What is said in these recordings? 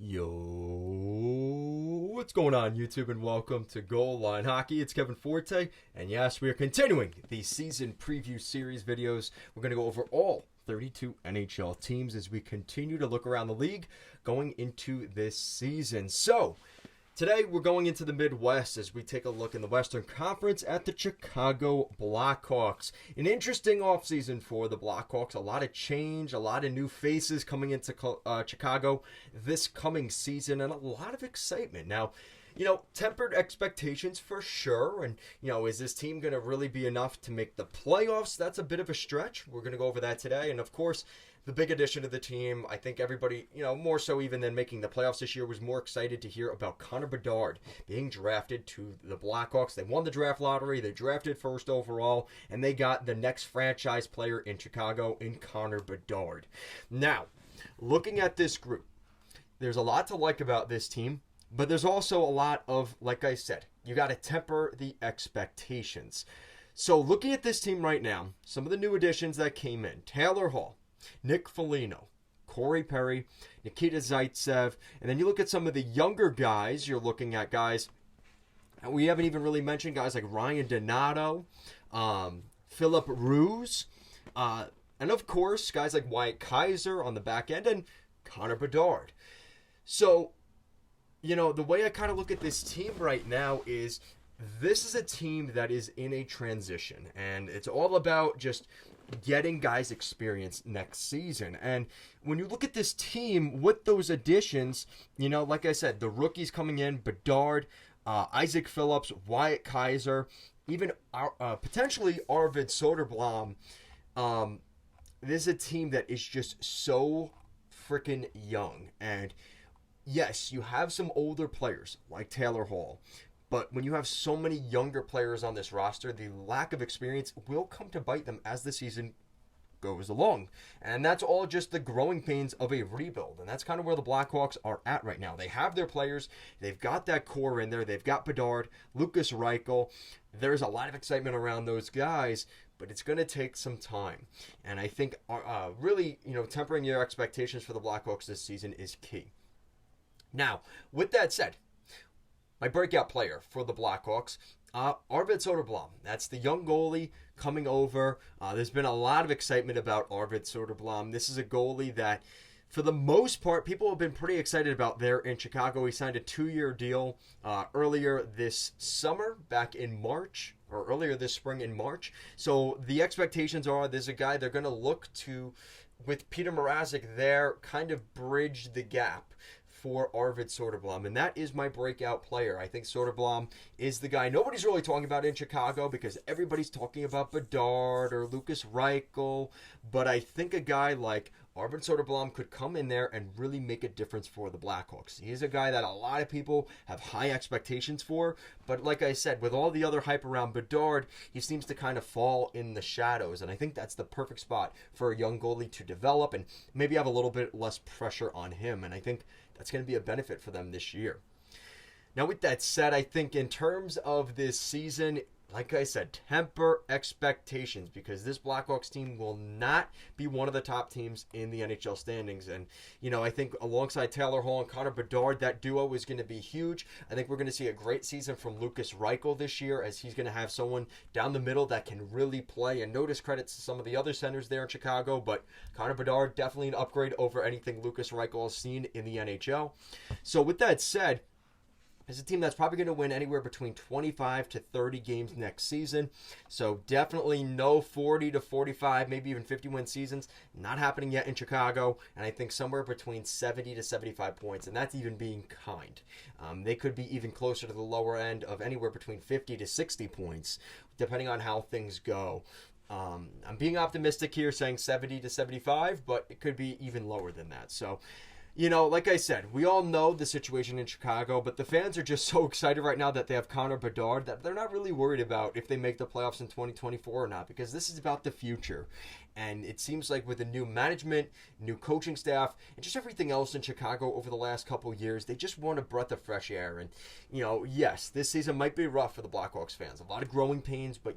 Yo, what's going on, YouTube, and welcome to Goal Line Hockey. It's Kevin Forte, and yes, we are continuing the season preview series videos. We're going to go over all 32 NHL teams as we continue to look around the league going into this season. So, today we're going into the Midwest as we take a look in the Western Conference at the Chicago Blackhawks. An interesting offseason for the Blackhawks. A lot of change, a lot of new faces coming into Chicago this coming season, and a lot of excitement. Now, tempered expectations for sure. And, is this team going to really be enough to make the playoffs? That's a bit of a stretch. We're going to go over that today. And, of course, the big addition to the team, I think everybody, more so even than making the playoffs this year, was more excited to hear about Connor Bedard being drafted to the Blackhawks. They won the draft lottery. They drafted first overall, and they got the next franchise player in Chicago in Connor Bedard. Now, looking at this group, there's a lot to like about this team, but there's also a lot of, like I said, you got to temper the expectations. So looking at this team right now, some of the new additions that came in, Taylor Hall, Nick Foligno, Corey Perry, Nikita Zaitsev, and then you look at some of the younger guys, you're looking at guys, and we haven't even really mentioned guys like Ryan Donato, Philip Ruse, and of course, guys like Wyatt Kaiser on the back end, and Connor Bedard. So, the way I kind of look at this team right now is this is a team that is in a transition, and it's all about just getting guys experience next season. And when you look at this team with those additions, like I said, the rookies coming in, Bedard, Isaac Phillips, Wyatt Kaiser, even potentially Arvid Soderblom. This is a team that is just so freaking young. And yes, you have some older players like Taylor Hall, but when you have so many younger players on this roster, the lack of experience will come to bite them as the season goes along. And that's all just the growing pains of a rebuild. And that's kind of where the Blackhawks are at right now. They have their players. They've got that core in there. They've got Bedard, Lucas Reichel. There's a lot of excitement around those guys, but it's going to take some time. And I think really, tempering your expectations for the Blackhawks this season is key. Now, with that said, my breakout player for the Blackhawks, Arvid Soderblom. That's the young goalie coming over. There's been a lot of excitement about Arvid Soderblom. This is a goalie that, for the most part, people have been pretty excited about there in Chicago. He signed a 2-year deal earlier this summer, back in March, or earlier this spring in March. So the expectations are there's a guy they're going to look to, with Peter Mrazek there, kind of bridge the gap for Arvid Soderblom, and that is my breakout player. I think Soderblom is the guy nobody's really talking about in Chicago because everybody's talking about Bedard or Lucas Reichel, but I think a guy like Arvid Soderblom could come in there and really make a difference for the Blackhawks. He's a guy that a lot of people have high expectations for, but like I said, with all the other hype around Bedard, he seems to kind of fall in the shadows, and I think that's the perfect spot for a young goalie to develop and maybe have a little bit less pressure on him, and I think that's going to be a benefit for them this year. Now, with that said, I think in terms of this season, like I said, temper expectations because this Blackhawks team will not be one of the top teams in the NHL standings. And, I think alongside Taylor Hall and Connor Bedard, that duo is going to be huge. I think we're going to see a great season from Lucas Reichel this year as he's going to have someone down the middle that can really play. And no discredits to some of the other centers there in Chicago, but Connor Bedard, definitely an upgrade over anything Lucas Reichel has seen in the NHL. So with that said, it's a team that's probably going to win anywhere between 25 to 30 games next season. So definitely no 40 to 45, maybe even 50-win seasons. Not happening yet in Chicago. And I think somewhere between 70 to 75 points. And that's even being kind. They could be even closer to the lower end of anywhere between 50 to 60 points, depending on how things go. I'm being optimistic here, saying 70 to 75, but it could be even lower than that. So, like I said, we all know the situation in Chicago, but the fans are just so excited right now that they have Connor Bedard that they're not really worried about if they make the playoffs in 2024 or not, because this is about the future. And it seems like with the new management, new coaching staff, and just everything else in Chicago over the last couple of years, they just want a breath of fresh air. And, yes, this season might be rough for the Blackhawks fans. A lot of growing pains, but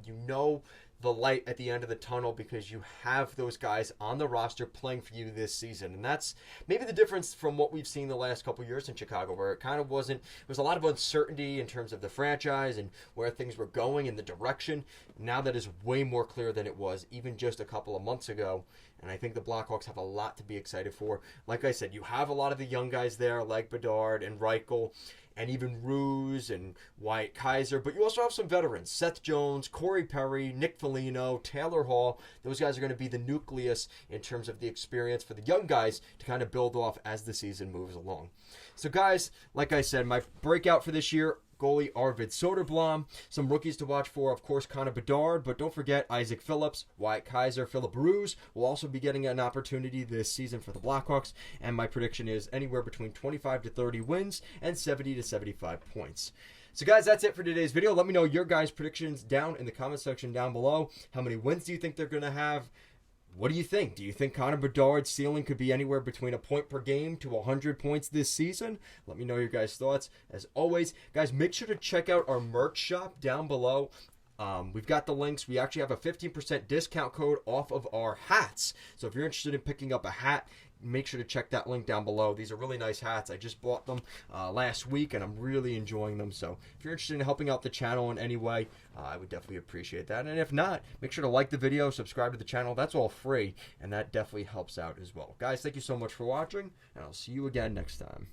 the light at the end of the tunnel because you have those guys on the roster playing for you this season. And that's maybe the difference from what we've seen the last couple of years in Chicago, where it kind of wasn't, there was a lot of uncertainty in terms of the franchise and where things were going in the direction. Now that is way more clear than it was even just a couple of months ago. And I think the Blackhawks have a lot to be excited for. Like I said, you have a lot of the young guys there, like Bedard and Reichel, and even Ruse and Wyatt Kaiser. But you also have some veterans. Seth Jones, Corey Perry, Nick Foligno, Taylor Hall. Those guys are going to be the nucleus in terms of the experience for the young guys to kind of build off as the season moves along. So guys, like I said, my breakout for this year, goalie Arvid Soderblom. Some rookies to watch for, of course, Connor Bedard, but don't forget Isaac Phillips, Wyatt Kaiser, Philip Ruse will also be getting an opportunity this season for the Blackhawks, and my prediction is anywhere between 25 to 30 wins and 70 to 75 points. So guys, that's it for today's video. Let me know your guys' predictions down in the comment section down below. How many wins do you think they're going to have? What do you think? Do you think Connor Bedard's ceiling could be anywhere between a point per game to 100 points this season? Let me know your guys' thoughts. As always, guys, make sure to check out our merch shop down below. We've got the links. We actually have a 15% discount code off of our hats. So if you're interested in picking up a hat, make sure to check that link down below. These are really nice hats. I just bought them last week, and I'm really enjoying them. So if you're interested in helping out the channel in any way, I would definitely appreciate that. And if not, make sure to like the video, subscribe to the channel. That's all free, and that definitely helps out as well. Guys, thank you so much for watching, and I'll see you again next time.